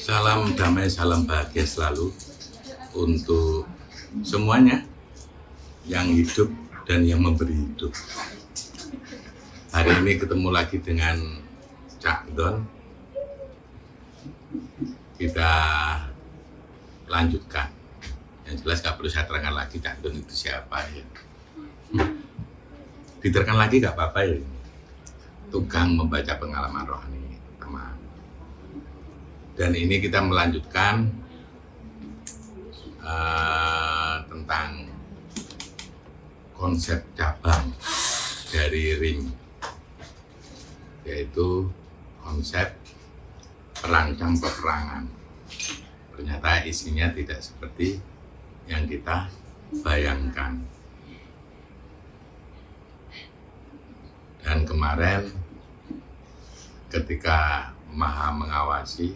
Salam damai, salam bahagia selalu untuk semuanya yang hidup dan yang memberi hidup. Hari ini ketemu lagi dengan Cak Don. Kita lanjutkan. Yang jelas gak perlu saya terangkan lagi Cak Don itu siapa ya. Diterangkan lagi gak apa-apa ya. Tukang membaca pengalaman rohani teman. Dan ini kita melanjutkan tentang konsep cabang dari RIM, yaitu konsep perancang peperangan. Ternyata isinya tidak seperti yang kita bayangkan. Dan kemarin ketika Maha mengawasi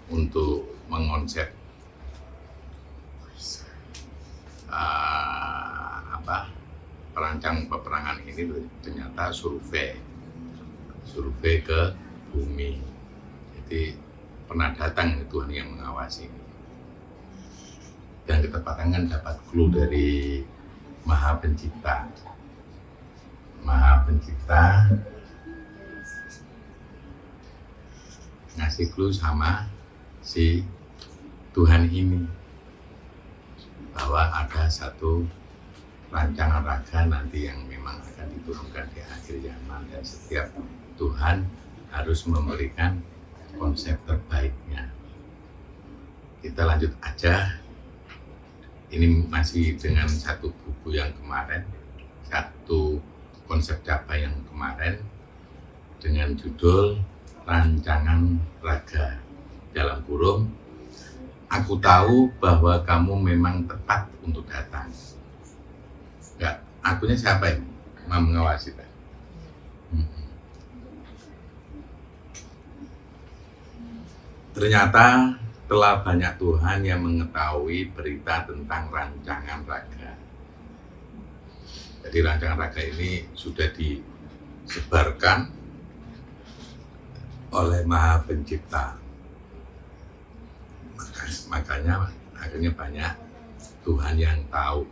untuk mengonsep perancang peperangan ini, ternyata survei ke bumi. Jadi pernah datang Tuhan yang mengawasi. Dan ketepatan kan dapat clue dari Maha Pencipta. Maha Pencipta ngasih clue sama si Tuhan ini bahwa ada satu rancangan raga nanti yang memang akan diturunkan di akhir zaman, dan setiap Tuhan harus memberikan konsep terbaiknya. Kita lanjut aja. Ini masih dengan satu buku yang kemarin, satu konsep cabai yang kemarin dengan judul Rancangan Raga, dalam kurung, aku tahu bahwa kamu memang tepat untuk datang. Enggak, akunya siapa ini? Mau mengawasi kan? Ternyata telah banyak Tuhan yang mengetahui berita tentang rancangan raga. Jadi rancangan raga ini sudah disebarkan oleh Maha Pencipta. Makanya akhirnya banyak Tuhan yang tahu,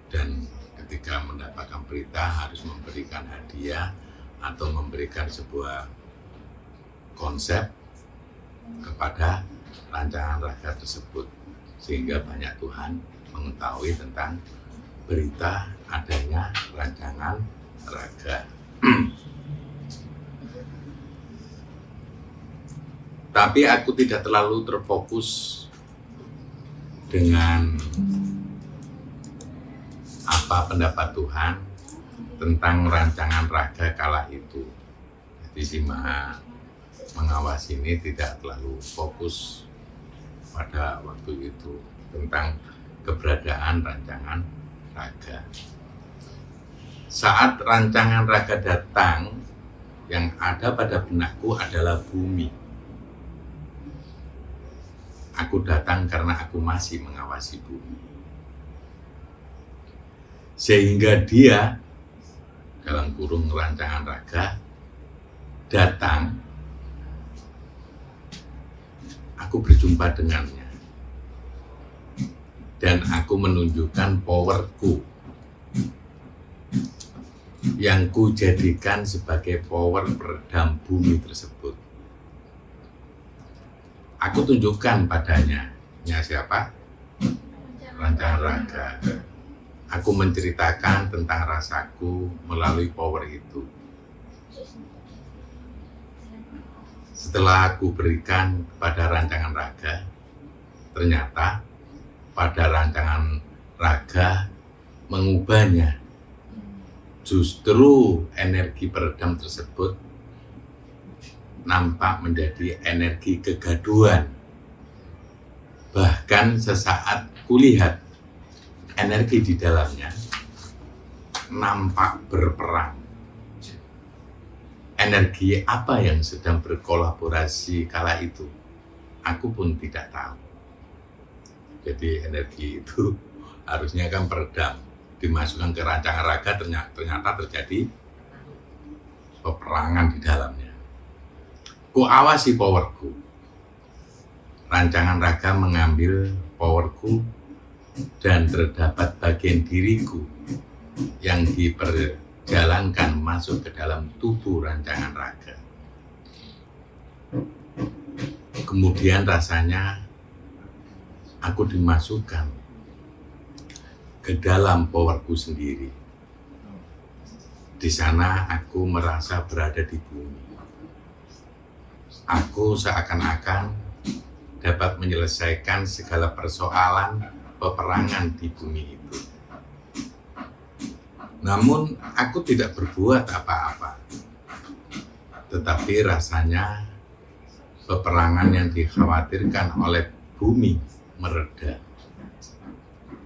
dan ketika mendapatkan berita harus memberikan hadiah atau memberikan sebuah konsep kepada rancangan raga tersebut, sehingga banyak Tuhan mengetahui tentang berita adanya rancangan raga. Tapi aku tidak terlalu terfokus dengan apa pendapat Tuhan tentang rancangan raga kala itu. Jadi si Maha mengawasi ini tidak terlalu fokus pada waktu itu tentang keberadaan rancangan raga. Saat rancangan raga datang, yang ada pada benakku adalah bumi. Aku datang karena aku masih mengawasi bumi. Sehingga dia, dalam kurung rancangan raga, datang, aku berjumpa dengannya. Dan aku menunjukkan powerku, yang ku jadikan sebagai power peredam bumi tersebut. Aku tunjukkan padanya, siapa? Rancangan raga. Aku menceritakan tentang rasaku melalui power itu. Setelah aku berikan kepada rancangan raga, ternyata pada rancangan raga mengubahnya. Justru energi peredam tersebut nampak menjadi energi kegaduhan. Bahkan sesaat kulihat energi di dalamnya nampak berperang. Energi apa yang sedang berkolaborasi kala itu? Aku pun tidak tahu. Jadi energi itu harusnya kan peredam, dimasukkan ke rancangan raga, ternyata terjadi peperangan di dalamnya. Ku awasi powerku, rancangan raga mengambil powerku dan terdapat bagian diriku yang diperjalankan masuk ke dalam tubuh rancangan raga. Kemudian rasanya aku dimasukkan ke dalam powerku sendiri. Di sana aku merasa berada di bumi. Aku seakan-akan dapat menyelesaikan segala persoalan peperangan di bumi itu. Namun aku tidak berbuat apa-apa. Tetapi rasanya peperangan yang dikhawatirkan oleh bumi mereda.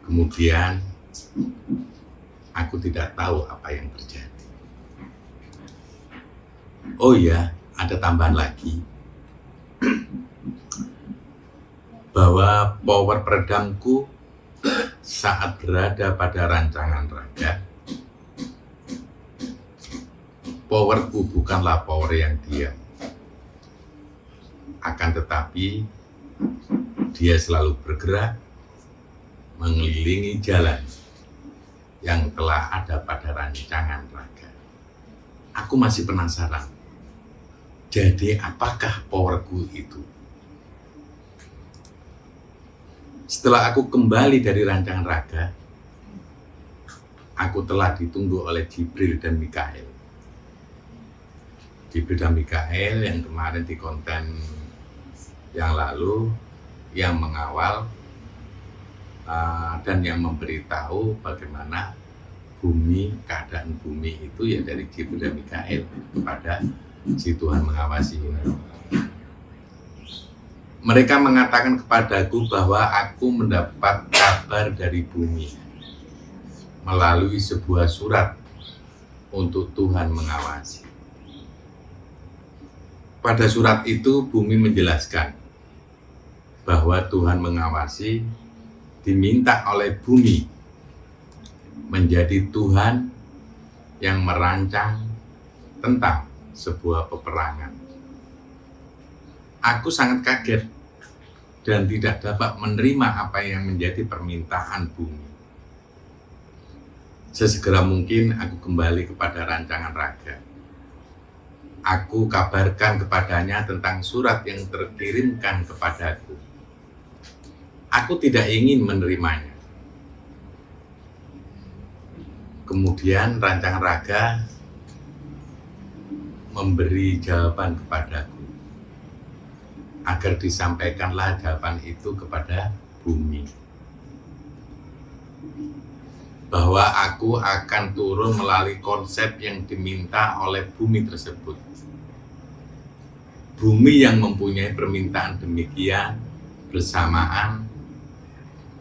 Kemudian aku tidak tahu apa yang terjadi. Oh ya, ada tambahan lagi. Bahwa power peredamku saat berada pada rancangan raga, powerku bukanlah power yang diam. Akan tetapi, dia selalu bergerak mengelilingi jalan yang telah ada pada rancangan raga. Aku masih penasaran, jadi apakah powerku itu? Setelah aku kembali dari rancangan raga, aku telah ditunggu oleh Jibril dan Mikael. Jibril dan Mikael yang kemarin di konten yang lalu, yang mengawal dan yang memberitahu bagaimana bumi, keadaan bumi itu ya dari Jibril dan Mikael kepada si Tuhan mengawasi ini. Mereka mengatakan kepadaku bahwa aku mendapat kabar dari bumi melalui sebuah surat untuk Tuhan mengawasi. Pada surat itu bumi menjelaskan bahwa Tuhan mengawasi diminta oleh bumi menjadi Tuhan yang merancang tentang sebuah peperangan. Aku sangat kaget dan tidak dapat menerima apa yang menjadi permintaan bumi. Sesegera mungkin aku kembali kepada rancangan raga. Aku kabarkan kepadanya tentang surat yang terkirimkan kepadaku. Aku tidak ingin menerimanya. Kemudian rancangan raga memberi jawaban kepadaku agar disampaikanlah jawaban itu kepada bumi. Bahwa aku akan turun melalui konsep yang diminta oleh bumi tersebut. Bumi yang mempunyai permintaan demikian bersamaan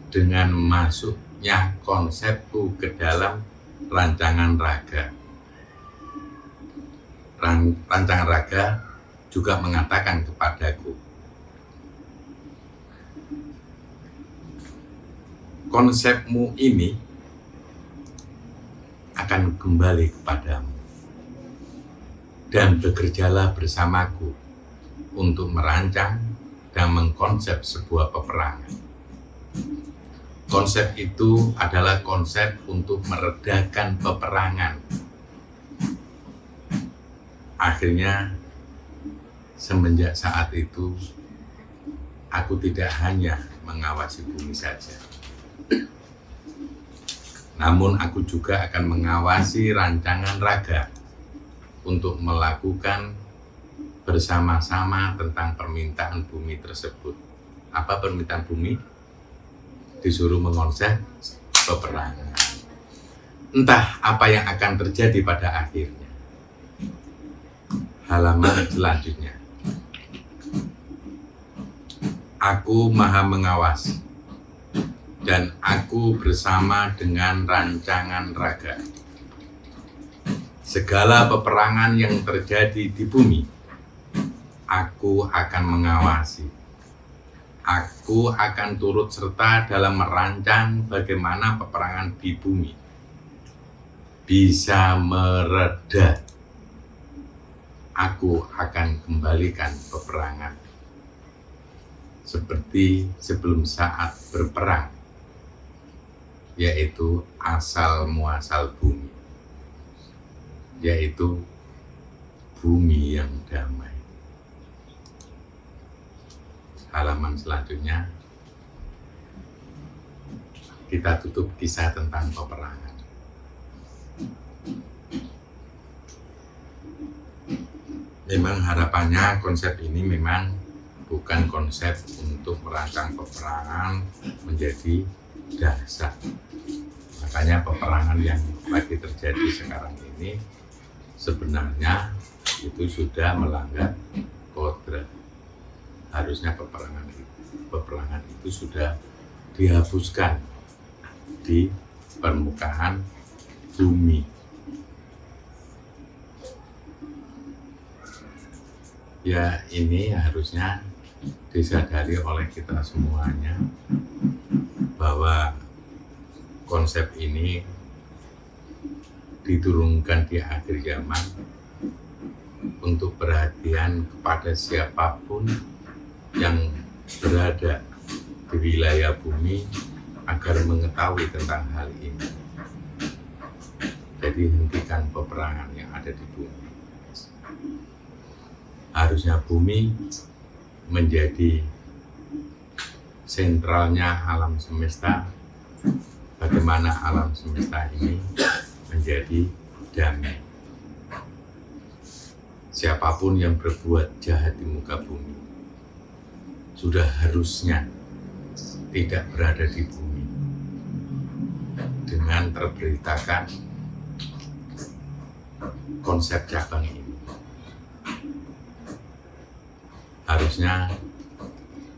dengan masuknya konsepku ke dalam rancangan raga. Rancangan raga juga mengatakan kepadaku, konsepmu ini akan kembali kepadamu dan bekerjalah bersamaku untuk merancang dan mengkonsep sebuah peperangan. Konsep itu adalah konsep untuk meredakan peperangan. Akhirnya, semenjak saat itu, aku tidak hanya mengawasi bumi saja, namun aku juga akan mengawasi rancangan raga untuk melakukan bersama-sama tentang permintaan bumi tersebut. Apa permintaan bumi? Disuruh mengonsep peperangan. Entah apa yang akan terjadi pada akhirnya. Halaman selanjutnya. Aku maha mengawasi dan aku bersama dengan rancangan raga. Segala peperangan yang terjadi di bumi, aku akan mengawasi. Aku akan turut serta dalam merancang bagaimana peperangan di bumi bisa mereda. Aku akan kembalikan peperangan seperti sebelum saat berperang, yaitu asal muasal bumi, yaitu bumi yang damai. Halaman selanjutnya kita tutup kisah tentang peperangan. Memang harapannya konsep ini memang bukan konsep untuk merancang peperangan menjadi dahsyat. Makanya peperangan yang lagi terjadi sekarang ini sebenarnya itu sudah melanggar kodrat. Harusnya peperangan itu sudah dihapuskan di permukaan bumi. Ya, ini harusnya disadari oleh kita semuanya bahwa konsep ini diturunkan di akhir zaman untuk perhatian kepada siapapun yang berada di wilayah bumi agar mengetahui tentang hal ini. Jadi hentikan peperangan yang ada di bumi. Harusnya bumi menjadi sentralnya alam semesta, bagaimana alam semesta ini menjadi damai. Siapapun yang berbuat jahat di muka bumi sudah harusnya tidak berada di bumi dengan terberitakan konsep cabang ini. Harusnya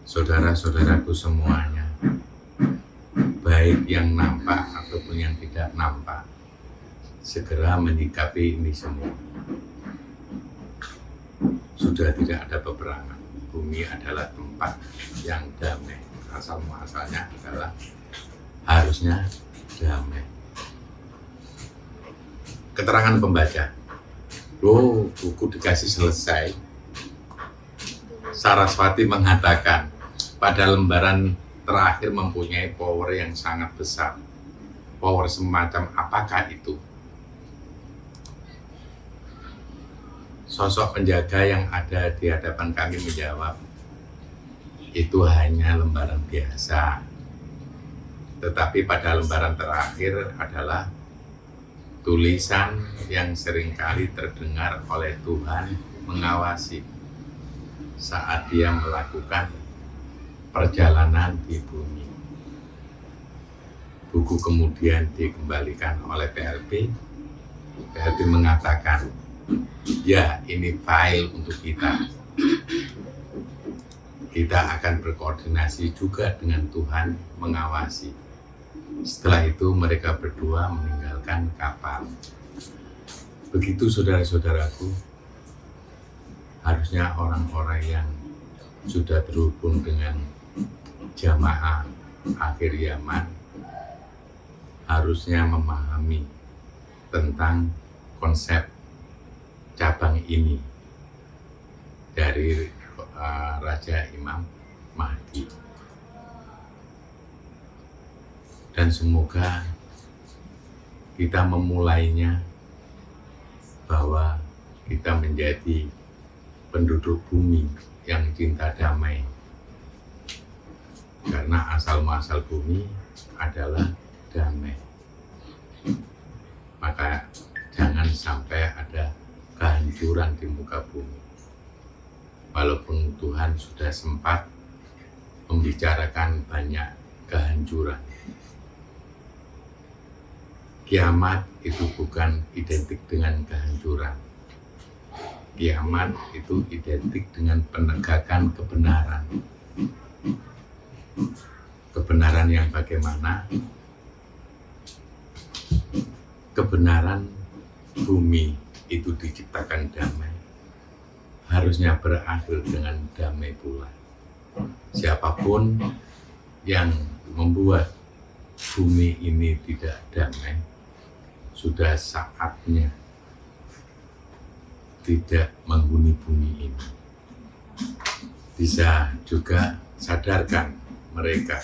saudara-saudaraku semuanya, baik yang nampak ataupun yang tidak nampak, segera menyikapi ini semua. Sudah tidak ada peperangan. Bumi adalah tempat yang damai. Asal muasalnya adalah harusnya damai. Keterangan pembaca. Buku dikasih selesai. Saraswati mengatakan pada lembaran terakhir mempunyai power yang sangat besar. Power semacam apakah itu? Sosok penjaga yang ada di hadapan kami menjawab, itu hanya lembaran biasa. Tetapi pada lembaran terakhir adalah tulisan yang seringkali terdengar oleh Tuhan mengawasi saat dia melakukan perjalanan di bumi. Buku kemudian dikembalikan oleh PLP. PLP mengatakan, ya ini file untuk kita. Kita akan berkoordinasi juga dengan Tuhan mengawasi. Setelah itu mereka berdua meninggalkan kapal. Begitu saudara-saudaraku, harusnya orang-orang yang sudah terhubung dengan jamaah akhir zaman harusnya memahami tentang konsep cabang ini dari Raja Imam Mahdi. Dan semoga kita memulainya bahwa kita menjadi penduduk bumi yang cinta damai, karena asal muasal bumi adalah damai. Maka jangan sampai ada kehancuran di muka bumi. Walaupun Tuhan sudah sempat membicarakan banyak kehancuran. Kiamat itu bukan identik dengan kehancuran. Kiamat itu identik dengan penegakan kebenaran. Kebenaran yang bagaimana? Kebenaran bumi itu diciptakan damai. Harusnya berakhir dengan damai pula. Siapapun yang membuat bumi ini tidak damai, sudah saatnya tidak menghuni bumi ini. Bisa juga sadarkan mereka.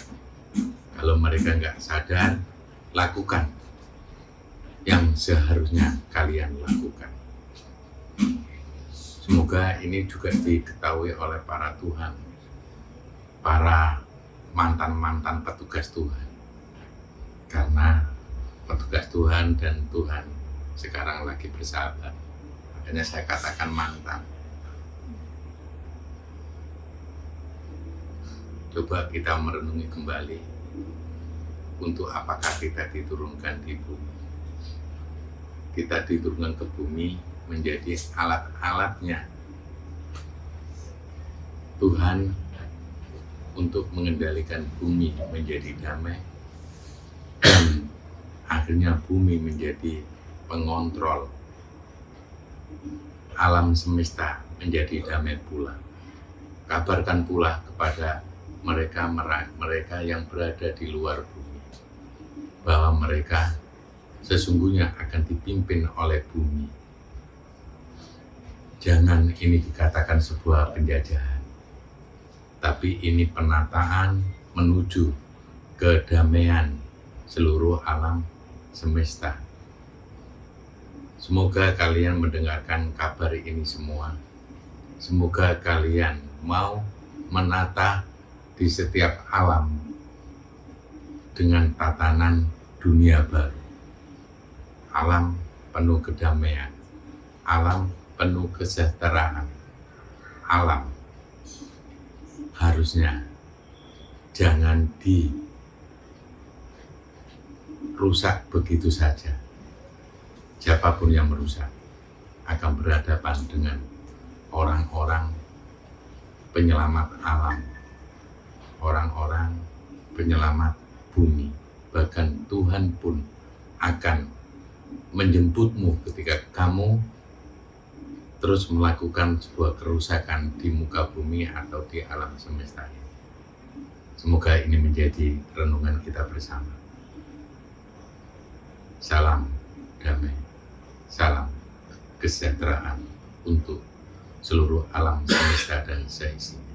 Kalau mereka nggak sadar, lakukan yang seharusnya kalian lakukan. Semoga ini juga diketahui oleh para Tuhan, para mantan-mantan petugas Tuhan. Karena petugas Tuhan dan Tuhan sekarang lagi bersahabat. Makanya saya katakan mantan. Coba kita merenungi kembali, untuk apakah kita diturunkan di bumi. Kita diturunkan ke bumi menjadi alat-alatnya Tuhan untuk mengendalikan bumi menjadi damai, dan akhirnya bumi menjadi pengontrol alam semesta menjadi damai pula. Kabarkan pula kepada mereka yang berada di luar bumi bahwa mereka sesungguhnya akan dipimpin oleh bumi. Jangan ini dikatakan sebuah penjajahan, tapi ini penataan menuju kedamaian seluruh alam semesta. Semoga kalian mendengarkan kabar ini semua. Semoga kalian mau menata di setiap alam dengan tatanan dunia baru. Alam penuh kedamaian, alam penuh kesejahteraan, alam harusnya jangan dirusak begitu saja. Siapapun yang merusak akan berhadapan dengan orang-orang penyelamat alam, orang-orang penyelamat bumi. Bahkan Tuhan pun akan menjemputmu ketika kamu terus melakukan sebuah kerusakan di muka bumi atau di alam semesta ini. Semoga ini menjadi renungan kita bersama. Salam damai, salam kesejahteraan untuk seluruh alam semesta dan seisinya.